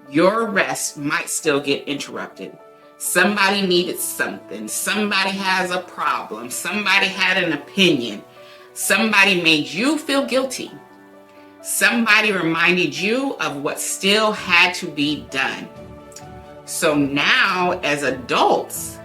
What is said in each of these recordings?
your rest might still get interrupted. Somebody needed something. Somebody has a problem. Somebody had an opinion. Somebody made you feel guilty. Somebody reminded you of what still had to be done. So now, as adults,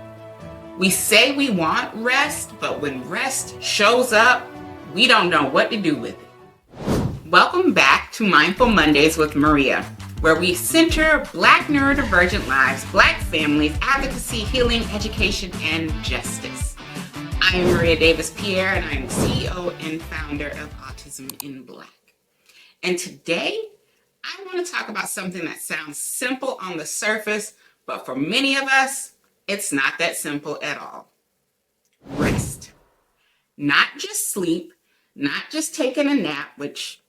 we say we want rest, but when rest shows up, we don't know what to do with it. Welcome back to Mindful Mondays with Maria, where we center Black neurodivergent lives, Black families, advocacy, healing, education, and justice. I am Maria Davis-Pierre, and I am CEO and founder of Autism in Black. And today, I want to talk about something that sounds simple on the surface, but for many of us, it's not that simple at all. Rest. Not just sleep, not just taking a nap, which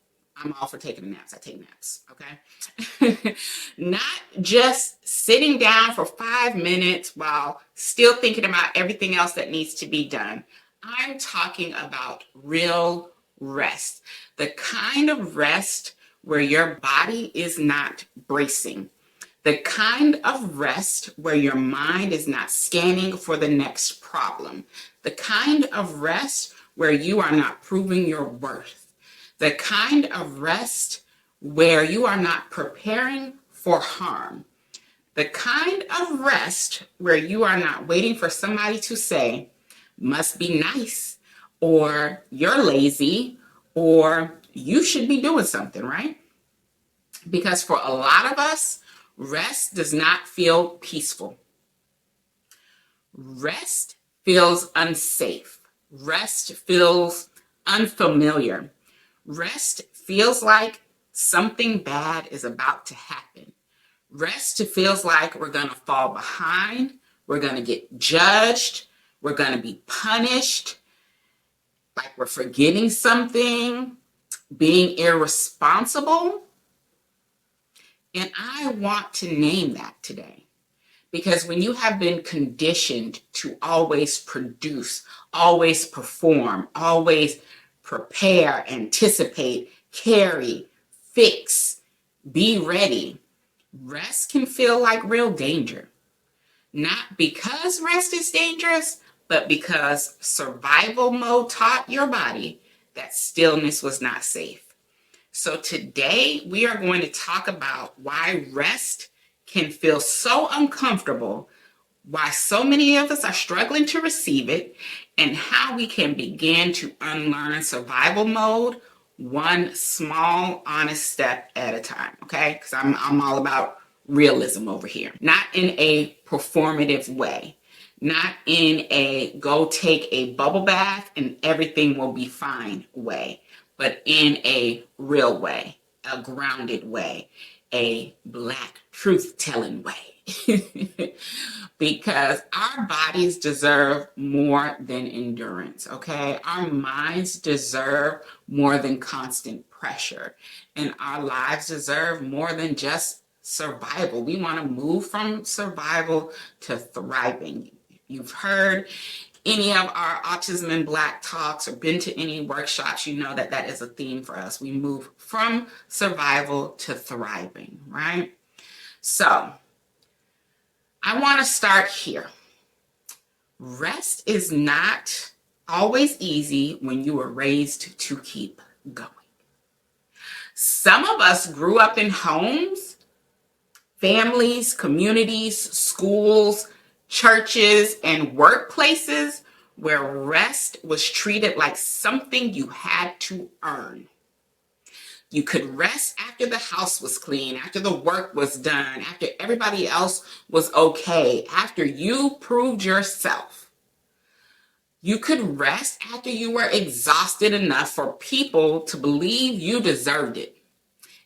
I'm all for taking naps. I take naps, okay? Not just sitting down for 5 minutes while still thinking about everything else that needs to be done. I'm talking about real rest. The kind of rest where your body is not bracing. The kind of rest where your mind is not scanning for the next problem. The kind of rest where you are not proving your worth. The kind of rest where you are not preparing for harm. The kind of rest where you are not waiting for somebody to say, must be nice, or you're lazy, or you should be doing something, right? Because for a lot of us, rest does not feel peaceful. Rest feels unsafe. Rest feels unfamiliar. Rest feels like something bad is about to happen. Rest feels like we're going to fall behind. We're going to get judged. We're going to be punished. Like we're forgetting something, being irresponsible. And I want to name that today, because when you have been conditioned to always produce, always perform, always prepare, anticipate, carry, fix, be ready, rest can feel like real danger. Not because rest is dangerous, but because survival mode taught your body that stillness was not safe. So today we are going to talk about why rest can feel so uncomfortable, why so many of us are struggling to receive it, and how we can begin to unlearn survival mode one small, honest step at a time, okay? Because I'm all about realism over here. Not in a performative way. Not in a go take a bubble bath and everything will be fine way, but in a real way, a grounded way, a Black truth-telling way. Because our bodies deserve more than endurance, okay? Our minds deserve more than constant pressure. And our lives deserve more than just survival. We want to move from survival to thriving. You've heard any of our Autism in Black talks or been to any workshops, you know that that is a theme for us. We move from survival to thriving, right? So I want to start here. Rest is not always easy when you were raised to keep going. Some of us grew up in homes, families, communities, schools, churches, and workplaces where rest was treated like something you had to earn. You could rest after the house was clean, after the work was done, after everybody else was okay, after you proved yourself. You could rest after you were exhausted enough for people to believe you deserved it.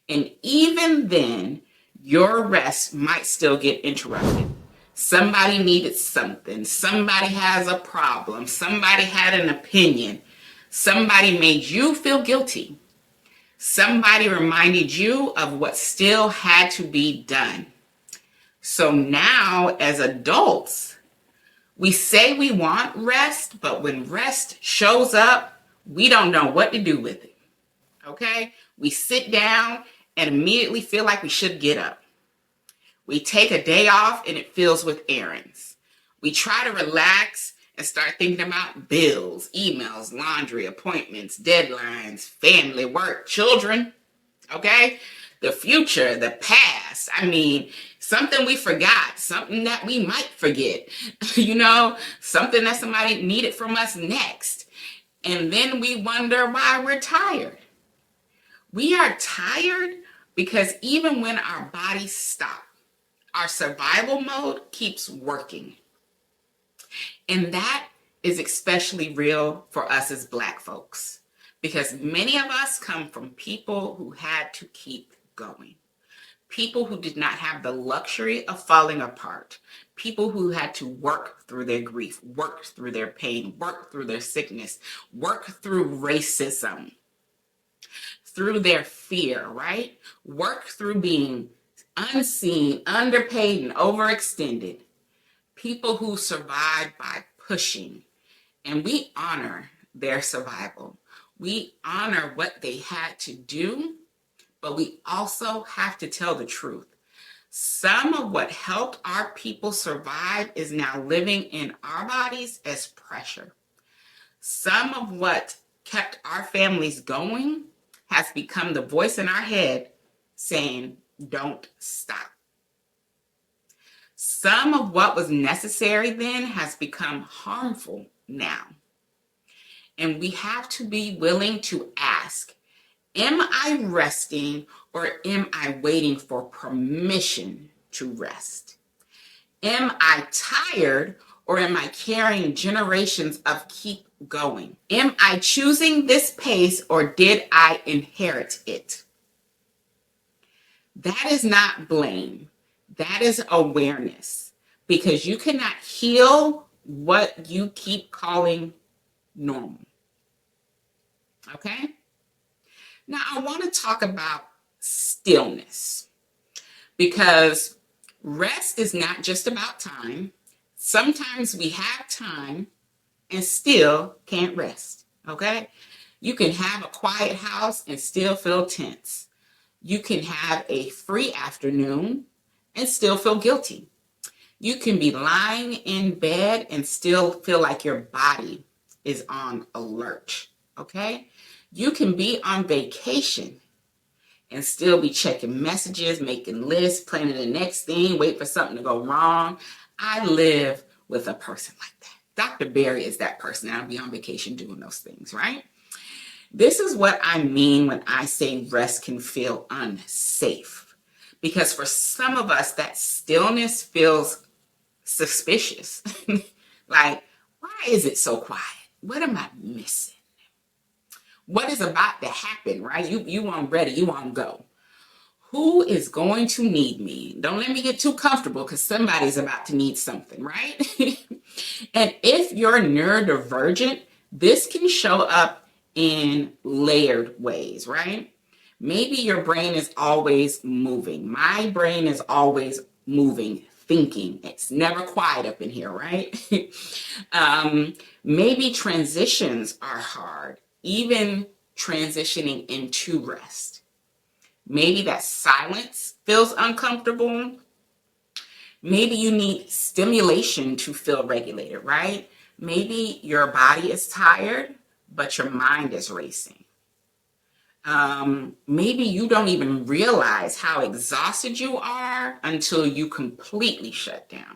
And even then, your rest might still get interrupted. Somebody needed something. Somebody has a problem. Somebody had an opinion. Somebody made you feel guilty. Somebody reminded you of what still had to be done. So now, as adults, we say we want rest, but when rest shows up, we don't know what to do with it. Okay? We sit down and immediately feel like we should get up. We take a day off and it fills with errands. We try to relax and start thinking about bills, emails, laundry, appointments, deadlines, family, work, children, okay? The future, the past. I mean, something we forgot, something that we might forget, something that somebody needed from us next. And then we wonder why we're tired. We are tired because even when our bodies stop, our survival mode keeps working. And that is especially real for us as Black folks, because many of us come from people who had to keep going. People who did not have the luxury of falling apart. People who had to work through their grief, work through their pain, work through their sickness, work through racism, through their fear, right? Work through being unseen, underpaid, and overextended. People who survived by pushing. And we honor their survival. We honor what they had to do, but we also have to tell the truth. Some of what helped our people survive is now living in our bodies as pressure. Some of what kept our families going has become the voice in our head saying, don't stop. Some of what was necessary then has become harmful now. And we have to be willing to ask, am I resting or am I waiting for permission to rest? Am I tired or am I carrying generations of keep going? Am I choosing this pace or did I inherit it? That is not blame. That is awareness, because you cannot heal what you keep calling normal. Okay? Now, I want to talk about stillness, because rest is not just about time. Sometimes we have time and still can't rest. Okay? You can have a quiet house and still feel tense. You can have a free afternoon and still feel guilty. You can be lying in bed and still feel like your body is on alert, okay? You can be on vacation and still be checking messages, making lists, planning the next thing, wait for something to go wrong. I live with a person like that. Dr. Barry is that person. I'll be on vacation doing those things, right? This is what I mean when I say rest can feel unsafe. Because for some of us, that stillness feels suspicious. Like, why is it so quiet? What am I missing? What is about to happen, right? You aren't ready. You won't go. Who is going to need me? Don't let me get too comfortable, because somebody's about to need something, right? And if you're neurodivergent, this can show up in layered ways, right? Maybe your brain is always moving. My brain is always moving, thinking. It's never quiet up in here, right? Maybe transitions are hard, even transitioning into rest. Maybe that silence feels uncomfortable. Maybe you need stimulation to feel regulated, right? Maybe your body is tired, but your mind is racing. Maybe you don't even realize how exhausted you are until you completely shut down,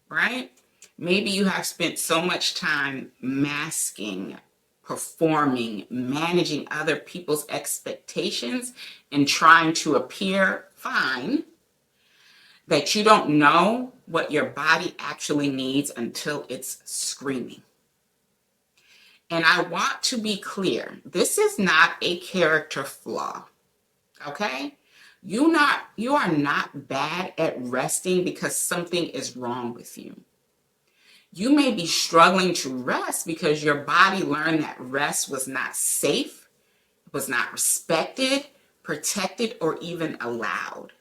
right? Maybe you have spent so much time masking, performing, managing other people's expectations, and trying to appear fine, that you don't know what your body actually needs until it's screaming. And I want to be clear, this is not a character flaw, okay? You are not bad at resting because something is wrong with you. You may be struggling to rest because your body learned that rest was not safe, was not respected, protected, or even allowed.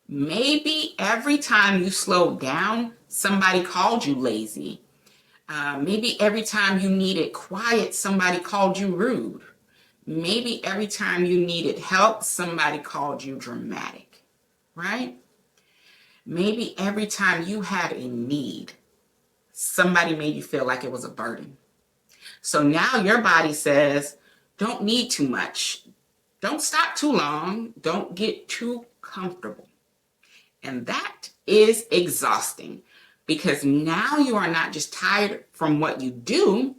Maybe every time you slowed down, somebody called you lazy. Maybe every time you needed quiet, somebody called you rude. Maybe every time you needed help, somebody called you dramatic, right? Maybe every time you had a need, somebody made you feel like it was a burden. So now your body says, don't need too much. Don't stop too long. Don't get too comfortable. And that is exhausting because now you are not just tired from what you do,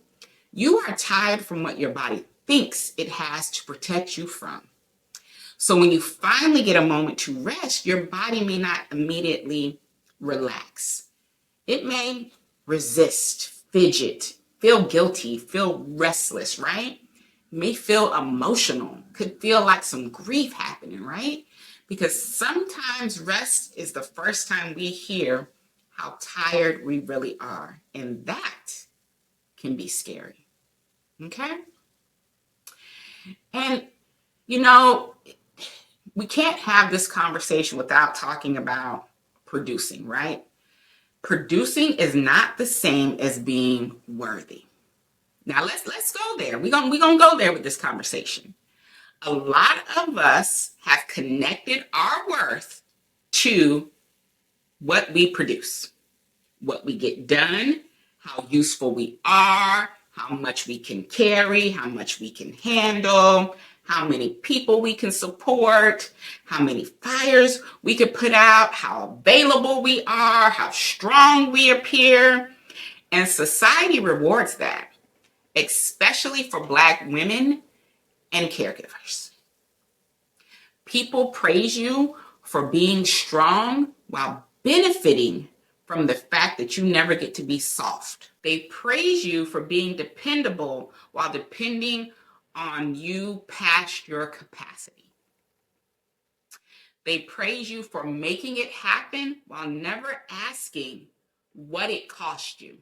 you are tired from what your body thinks it has to protect you from. So when you finally get a moment to rest, your body may not immediately relax. It may resist, fidget, feel guilty, feel restless, right? May feel emotional, could feel like some grief happening, right? Because sometimes rest is the first time we hear how tired we really are. And that can be scary. Okay? And, you know, we can't have this conversation without talking about producing, right? Producing is not the same as being worthy. Now let's go there. We're gonna go there with this conversation. A lot of us have connected our worth to what we produce, what we get done, how useful we are, how much we can carry, how much we can handle, how many people we can support, how many fires we could put out, how available we are, how strong we appear. And society rewards that, especially for Black women and caregivers. People praise you for being strong while benefiting from the fact that you never get to be soft. They praise you for being dependable while depending on you past your capacity. They praise you for making it happen while never asking what it cost you.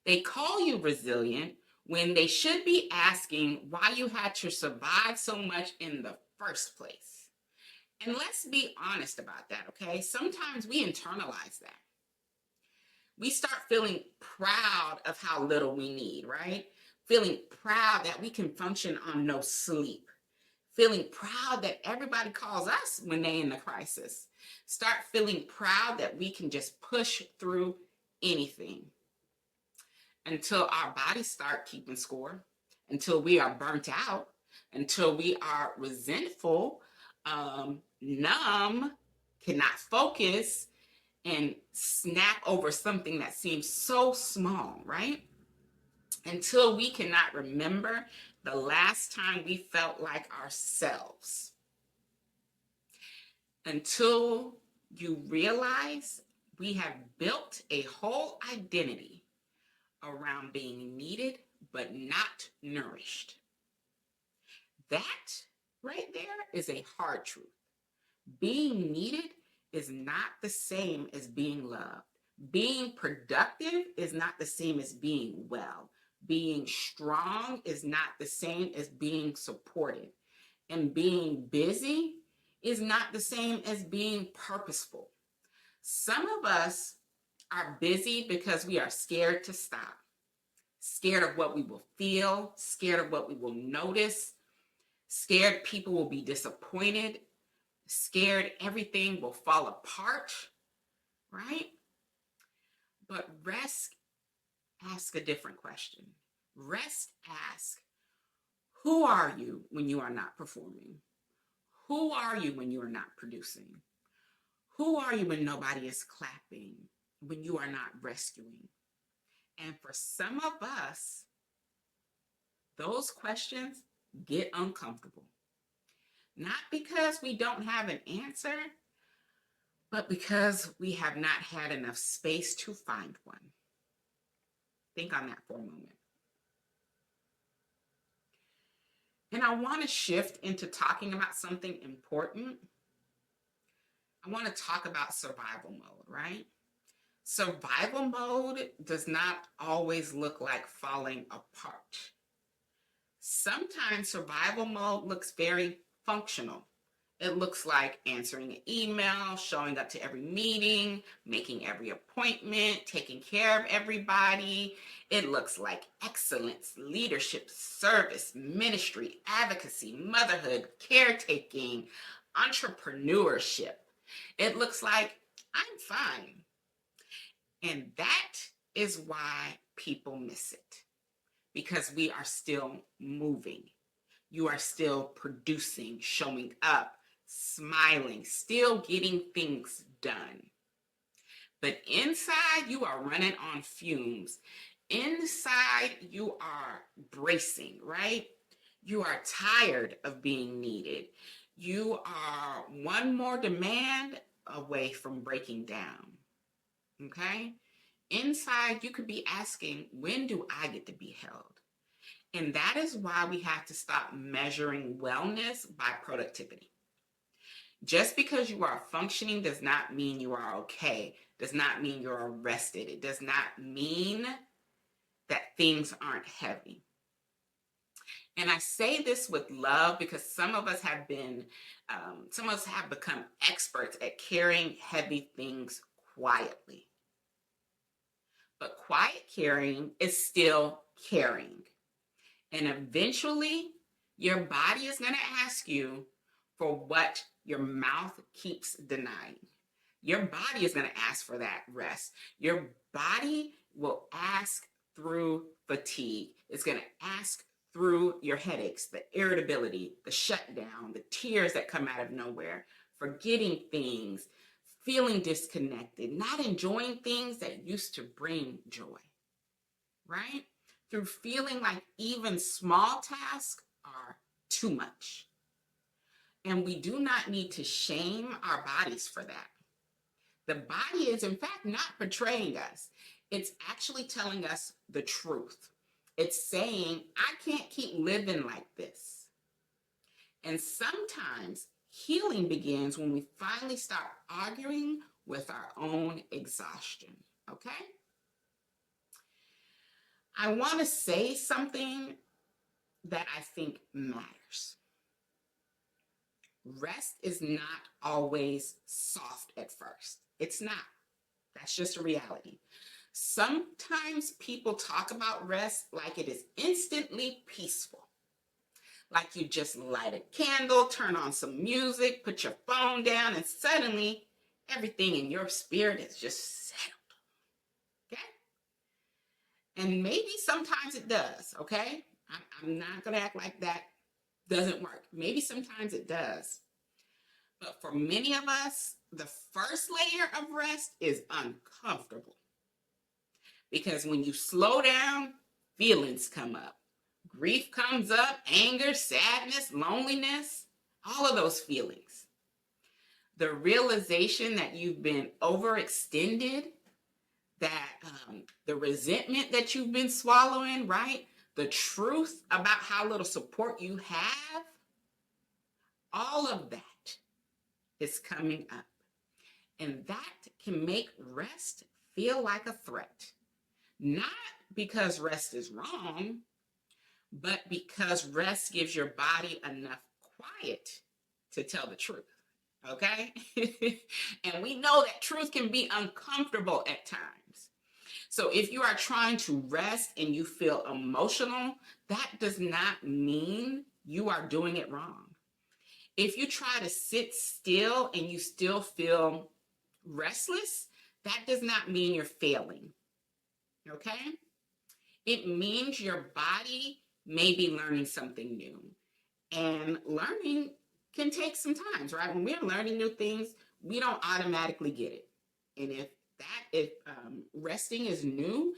They call you resilient when they should be asking why you had to survive so much in the first place. And let's be honest about that, okay? Sometimes we internalize that. We start feeling proud of how little we need, right? Feeling proud that we can function on no sleep. Feeling proud that everybody calls us when they're in a crisis. Start feeling proud that we can just push through anything until our bodies start keeping score, until we are burnt out, until we are resentful, numb, cannot focus, and snap over something that seems so small, right? Until we cannot remember the last time we felt like ourselves. Until you realize we have built a whole identity around being needed but not nourished. That right there is a hard truth. Being needed is not the same as being loved. Being productive is not the same as being well. Being strong is not the same as being supported. And being busy is not the same as being purposeful. Some of us are busy because we are scared to stop. Scared of what we will feel, scared of what we will notice, scared people will be disappointed, scared everything will fall apart, right? But rest asks a different question. Rest asks, who are you when you are not performing? Who are you when you are not producing? Who are you when nobody is clapping, when you are not rescuing? And for some of us, those questions get uncomfortable. Not because we don't have an answer, but because we have not had enough space to find one. Think on that for a moment. And I want to shift into talking about something important. I want to talk about survival mode, right? Survival mode does not always look like falling apart. Sometimes survival mode looks very functional. It looks like answering an email, showing up to every meeting, making every appointment, taking care of everybody. It looks like excellence, leadership, service, ministry, advocacy, motherhood, caretaking, entrepreneurship. It looks like I'm fine. And that is why people miss it, because we are still moving. You are still producing, showing up, smiling, still getting things done. But inside, you are running on fumes. Inside, you are bracing, right? You are tired of being needed. You are one more demand away from breaking down, okay? Inside, you could be asking, when do I get to be held? And that is why we have to stop measuring wellness by productivity. Just because you are functioning does not mean you are okay, does not mean you're rested. It does not mean that things aren't heavy. And I say this with love because some of us have become experts at carrying heavy things quietly. But quiet caring is still caring. And eventually, your body is going to ask you for what your mouth keeps denying. Your body is going to ask for that rest. Your body will ask through fatigue. It's going to ask through your headaches, the irritability, the shutdown, the tears that come out of nowhere, forgetting things, feeling disconnected, not enjoying things that used to bring joy, right? Through feeling like even small tasks are too much. And we do not need to shame our bodies for that. The body is, in fact, not betraying us. It's actually telling us the truth. It's saying, I can't keep living like this. And sometimes healing begins when we finally stop arguing with our own exhaustion, okay? I want to say something that I think matters. Rest is not always soft at first. It's not. That's just a reality. Sometimes people talk about rest like it is instantly peaceful. Like you just light a candle, turn on some music, put your phone down, and suddenly everything in your spirit is just settled. Okay? And maybe sometimes it does, okay? I'm not going to act like that doesn't work. Maybe sometimes it does. But for many of us, the first layer of rest is uncomfortable. Because when you slow down, feelings come up. Grief comes up, anger, sadness, loneliness, all of those feelings. The realization that you've been overextended, that the resentment that you've been swallowing, right? The truth about how little support you have, all of that is coming up. And that can make rest feel like a threat. Not because rest is wrong, but because rest gives your body enough quiet to tell the truth. Okay? And we know that truth can be uncomfortable at times. So if you are trying to rest and you feel emotional, that does not mean you are doing it wrong. If you try to sit still and you still feel restless, that does not mean you're failing. Okay? It means your body may be learning something new. And learning can take some time, right? When we're learning new things, we don't automatically get it. And if resting is new,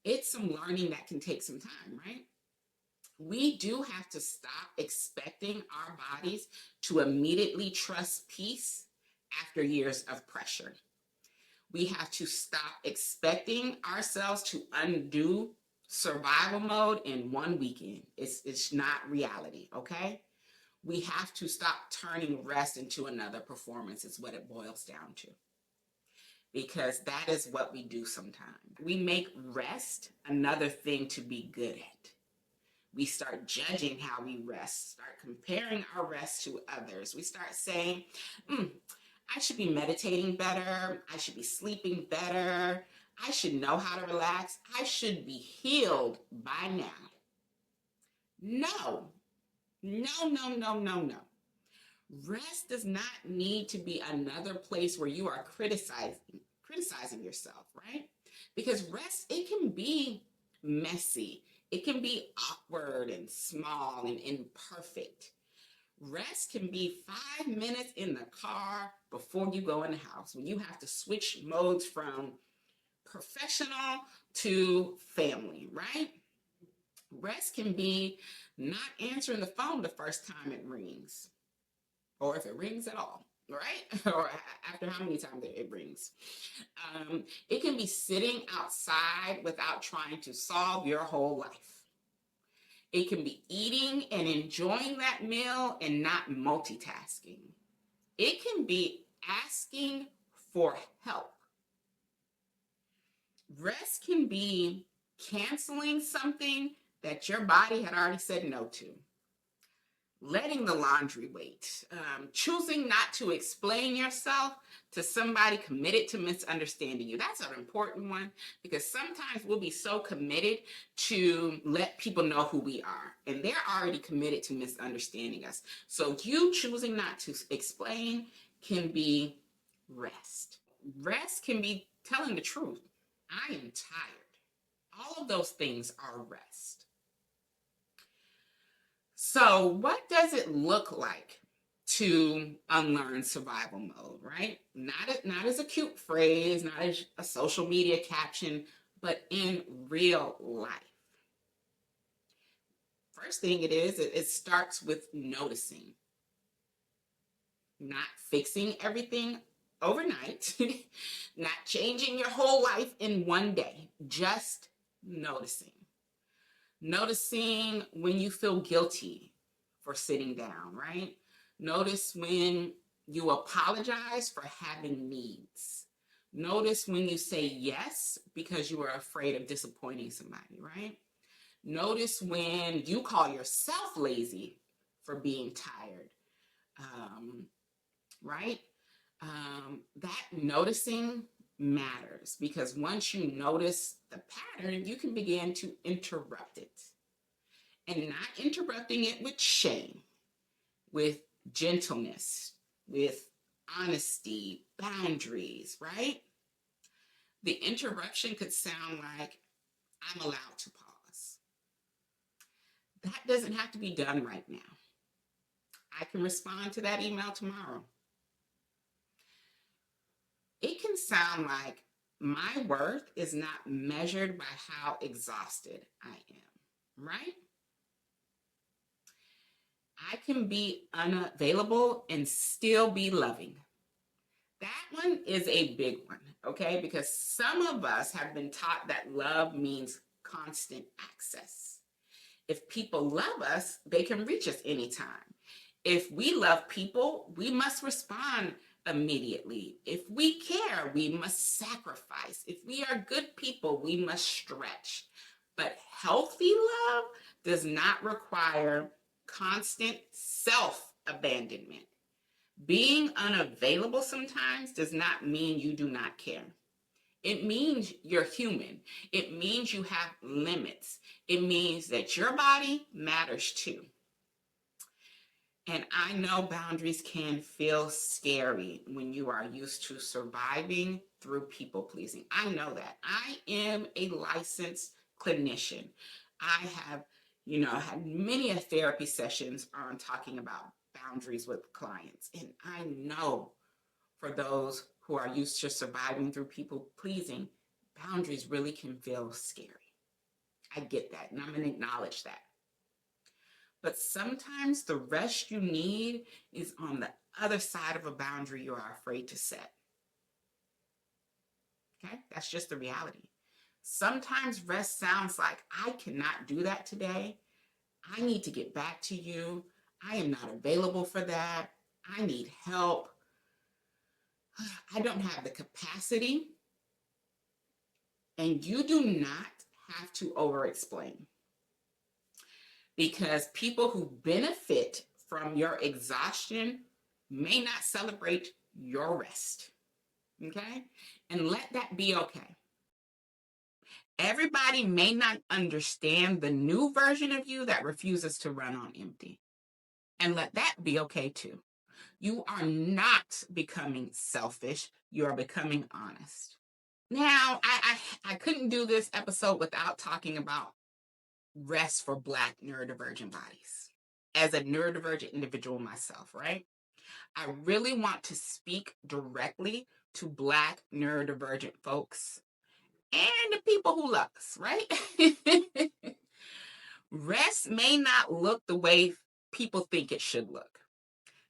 it's some learning that can take some time, right? We do have to stop expecting our bodies to immediately trust peace after years of pressure. We have to stop expecting ourselves to undo survival mode in one weekend. It's not reality, okay? We have to stop turning rest into another performance, is what it boils down to. Because that is what we do sometimes. We make rest another thing to be good at. We start judging how we rest, start comparing our rest to others. We start saying, I should be meditating better. I should be sleeping better. I should know how to relax. I should be healed by now. No, no, no, no, no, no. Rest does not need to be another place where you are criticizing yourself, right? Because rest, it can be messy. It can be awkward and small and imperfect. Rest can be 5 minutes in the car before you go in the house, when you have to switch modes from professional to family, right? Rest can be not answering the phone the first time it rings, or if it rings at all, right? Or after how many times it rings. It can be sitting outside without trying to solve your whole life. It can be eating and enjoying that meal and not multitasking. It can be asking for help. Rest can be canceling something that your body had already said no to, letting the laundry wait, choosing not to explain yourself to somebody committed to misunderstanding you. That's an important one, because sometimes we'll be so committed to let people know who we are, and they're already committed to misunderstanding us. So you choosing not to explain can be rest. Rest can be telling the truth. I am tired. All of those things are rest. So, what does it look like to unlearn survival mode, right? Not as a cute phrase, not as a social media caption, but in real life. First thing it starts with noticing, not fixing everything overnight, not changing your whole life in one day, just noticing. Noticing when you feel guilty for sitting down, right? Notice when you apologize for having needs. Notice when you say yes because you are afraid of disappointing somebody, right? Notice when you call yourself lazy for being tired, right? That noticing matters, because once you notice the pattern, you can begin to interrupt it. And not interrupting it with shame, with gentleness, with honesty, boundaries, right? The interruption could sound like, I'm allowed to pause. That doesn't have to be done right now. I can respond to that email tomorrow. It can sound like, my worth is not measured by how exhausted I am, right? I can be unavailable and still be loving. That one is a big one, okay? Because some of us have been taught that love means constant access. If people love us, they can reach us anytime. If we love people, we must respond immediately. If we care, we must sacrifice. If we are good people, we must stretch. But healthy love does not require constant self-abandonment. Being unavailable sometimes does not mean you do not care. It means you're human. It means you have limits. It means that your body matters too. And I know boundaries can feel scary when you are used to surviving through people pleasing. I know that. I am a licensed clinician. I have, had many therapy sessions on talking about boundaries with clients. And I know for those who are used to surviving through people pleasing, boundaries really can feel scary. I get that, and I'm going to acknowledge that. But sometimes the rest you need is on the other side of a boundary you are afraid to set. Okay? That's just the reality. Sometimes rest sounds like, I cannot do that today. I need to get back to you. I am not available for that. I need help. I don't have the capacity. And you do not have to over-explain. Because people who benefit from your exhaustion may not celebrate your rest. Okay? And let that be okay. Everybody may not understand the new version of you that refuses to run on empty. And let that be okay too. You are not becoming selfish. You are becoming honest. Now, I couldn't do this episode without talking about rest for Black neurodivergent bodies. As a neurodivergent individual myself, right? I really want to speak directly to Black neurodivergent folks and the people who love us, right? Rest may not look the way people think it should look.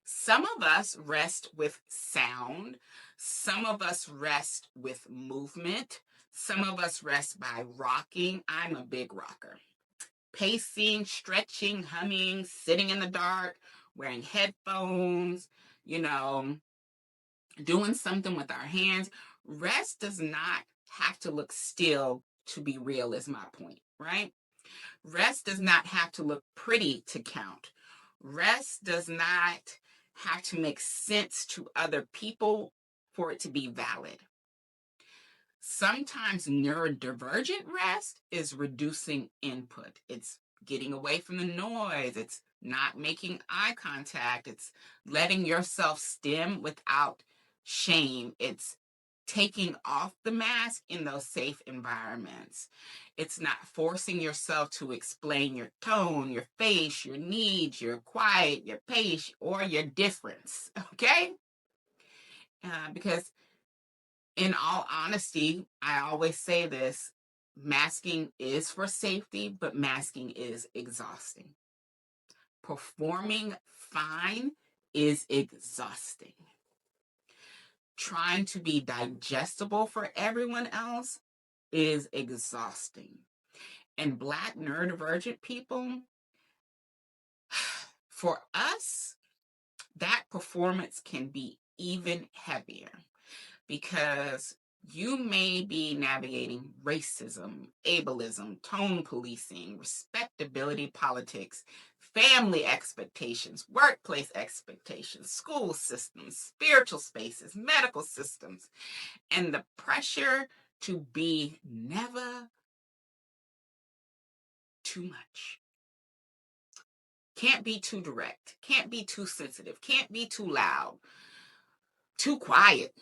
Some of us rest with sound. Some of us rest with movement. Some of us rest by rocking. I'm a big rocker. Pacing, stretching, humming, sitting in the dark, wearing headphones, you know, doing something with our hands. Rest does not have to look still to be real, is my point, right? Rest does not have to look pretty to count. Rest does not have to make sense to other people for it to be valid. Sometimes neurodivergent rest is reducing input. It's getting away from the noise. It's not making eye contact. It's letting yourself stim without shame. It's taking off the mask in those safe environments. It's not forcing yourself to explain your tone, your face, your needs, your quiet, your pace, or your difference, okay? Because in all honesty, I always say this, masking is for safety, but masking is exhausting. Performing fine is exhausting. Trying to be digestible for everyone else is exhausting. And Black neurodivergent people, for us, that performance can be even heavier because you may be navigating racism, ableism, tone policing, respectability politics, family expectations, workplace expectations, school systems, spiritual spaces, medical systems, and the pressure to be never too much. Can't be too direct, can't be too sensitive, can't be too loud, too quiet,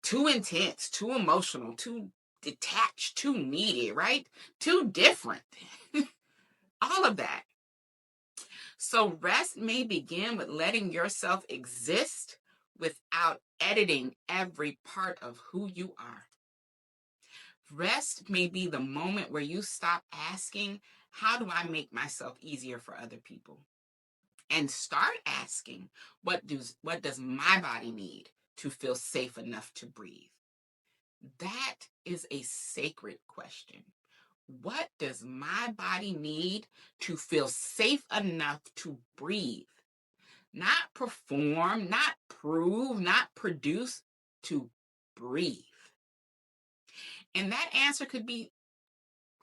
too intense, too emotional, too detached, too needy, right? Too different. All of that. So rest may begin with letting yourself exist without editing every part of who you are. Rest may be the moment where you stop asking, how do I make myself easier for other people? And start asking, what does my body need to feel safe enough to breathe? That is a sacred question. What does my body need to feel safe enough to breathe? Not perform, not prove, not produce, to breathe. And that answer could be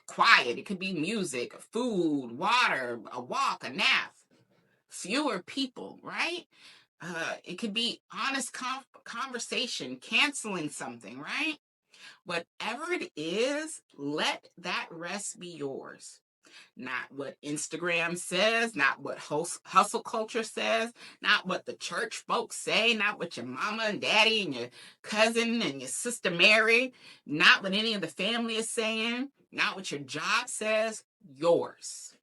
quiet. It could be music, food, water, a walk, a nap, fewer people, right? It could be honest conversation, canceling something, right? Whatever it is, let that rest be yours. Not what Instagram says, not what hustle culture says, not what the church folks say, not what your mama and daddy and your cousin and your sister Mary, not what any of the family is saying, not what your job says, yours.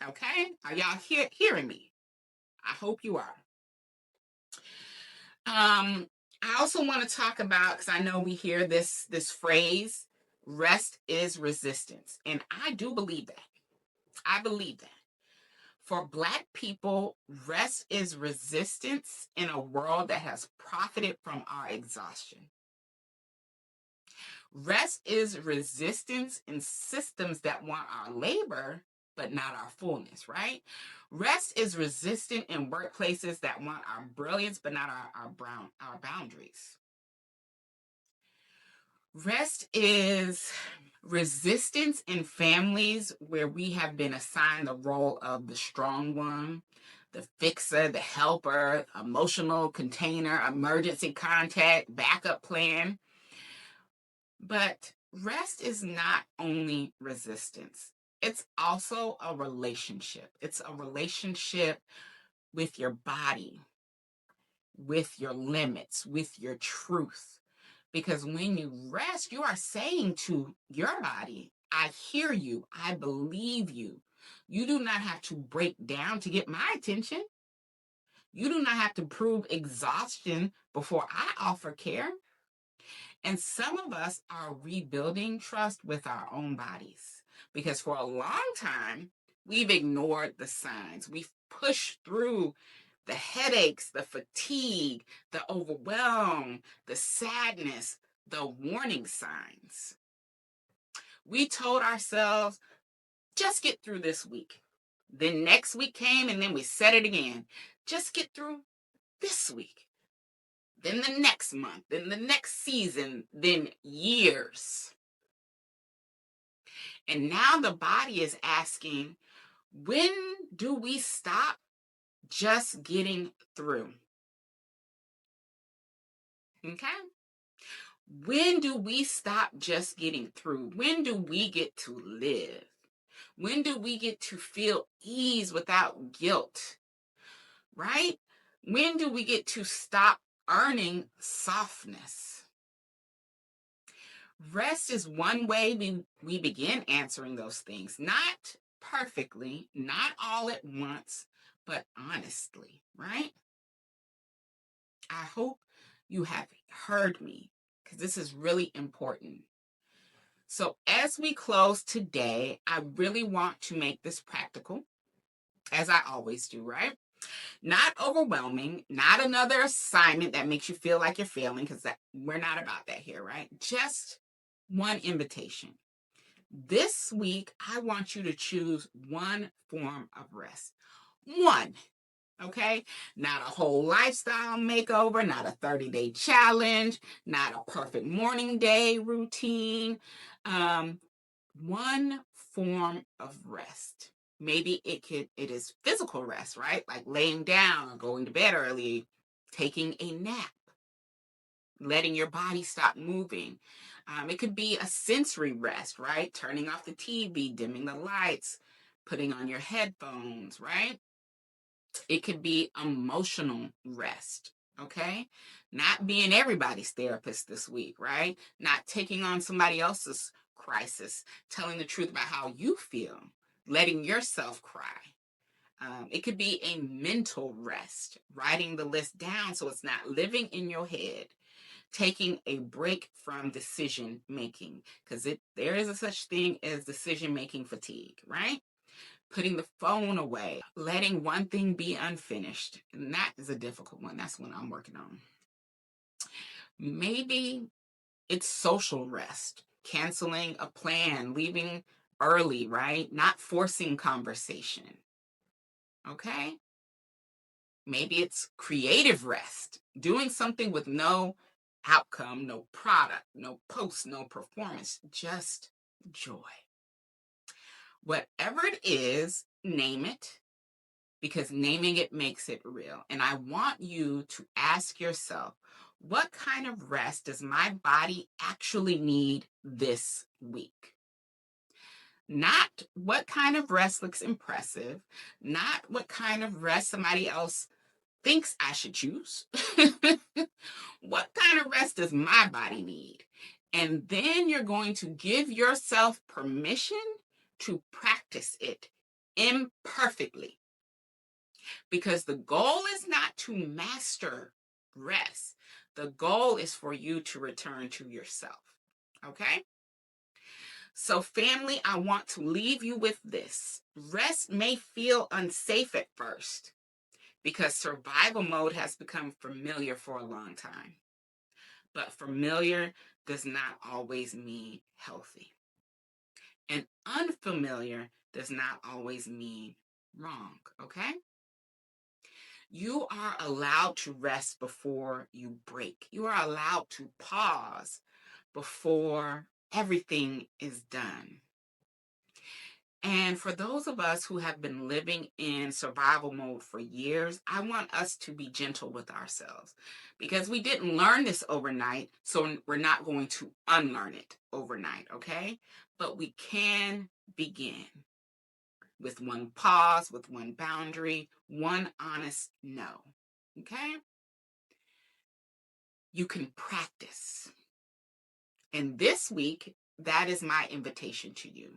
Okay? Are y'all hearing me? I hope you are. I also want to talk about, because I know we hear this phrase, rest is resistance. And I do believe that. I believe that. For Black people, rest is resistance in a world that has profited from our exhaustion. Rest is resistance in systems that want our labor, but not our fullness, right? Rest is resistant in workplaces that want our brilliance, but not our boundaries. Rest is resistance in families where we have been assigned the role of the strong one, the fixer, the helper, emotional container, emergency contact, backup plan. But rest is not only resistance. It's also a relationship. It's a relationship with your body. with your limits, with your truth. Because when you rest, you are saying to your body, I hear you, I believe you. You do not have to break down to get my attention. You do not have to prove exhaustion before I offer care. And some of us are rebuilding trust with our own bodies because for a long time, we've ignored the signs. We've pushed through the headaches, the fatigue, the overwhelm, the sadness, the warning signs. We told ourselves, just get through this week. Then next week came and then we said it again. Just get through this week. Then the next month, then the next season, then years. And now the body is asking, when do we stop just getting through? Okay? When do we stop just getting through? When do we get to live? When do we get to feel ease without guilt? Right? When do we get to stop earning softness? Rest is one way we begin answering those things. Not perfectly, not all at once, but honestly, right? I hope you have heard me because this is really important. So as we close today, I really want to make this practical, as I always do, right? Not overwhelming, not another assignment that makes you feel like you're failing, because we're not about that here, right? Just one invitation. This week, I want you to choose one form of rest. One, okay? Not a whole lifestyle makeover, not a 30-day challenge, not a perfect morning day routine. One form of rest. Maybe it is physical rest, right? Like laying down or going to bed early, taking a nap, letting your body stop moving. It could be a sensory rest, right? Turning off the TV, dimming the lights, putting on your headphones, right? It could be emotional rest, okay? Not being everybody's therapist this week, right? Not taking on somebody else's crisis, telling the truth about how you feel, letting yourself cry. It could be a mental rest, writing the list down so it's not living in your head, taking a break from decision making, because there is a such thing as decision making fatigue, right? Putting the phone away, letting one thing be unfinished. And that is a difficult one. That's what I'm working on. Maybe it's social rest, canceling a plan, leaving early, right? Not forcing conversation. Okay? Maybe it's creative rest, doing something with no outcome, no product, no post, no performance, just joy. Whatever it is, name it, because naming it makes it real. And I want you to ask yourself, what kind of rest does my body actually need this week? Not what kind of rest looks impressive, not what kind of rest somebody else thinks I should choose. What kind of rest does my body need? And then you're going to give yourself permission to practice it imperfectly. Because the goal is not to master rest. The goal is for you to return to yourself. Okay? So, family, I want to leave you with this. Rest may feel unsafe at first because survival mode has become familiar for a long time. But familiar does not always mean healthy. And unfamiliar does not always mean wrong. Okay? You are allowed to rest before you break. You are allowed to pause before everything is done. And for those of us who have been living in survival mode for years, I want us to be gentle with ourselves because we didn't learn this overnight, so we're not going to unlearn it overnight, okay? But we can begin with one pause, with one boundary, one honest no, okay? you can practice. And this week, that is my invitation to you.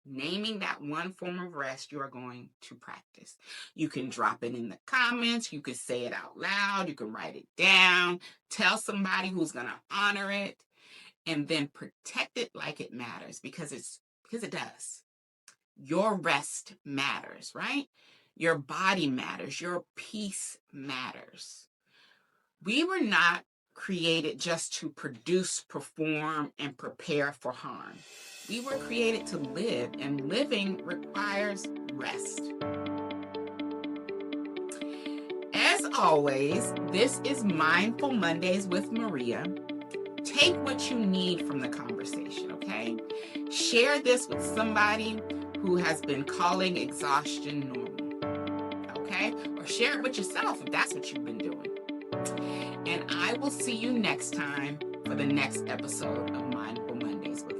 Naming that one form of rest you are going to practice. You can drop it in the comments. You can say it out loud. You can write it down. Tell somebody who's going to honor it. And then protect it like it matters, because it does. Your rest matters, right? Your body matters. Your peace matters. We were not created just to produce, perform, and prepare for harm. We were created to live, and living requires rest. As always, this is Mindful Mondays with Maria. Take what you need from the conversation, okay? Share this with somebody who has been calling exhaustion normal, okay? Or share it with yourself if that's what you've been doing. And I will see you next time for the next episode of Mindful Mondays with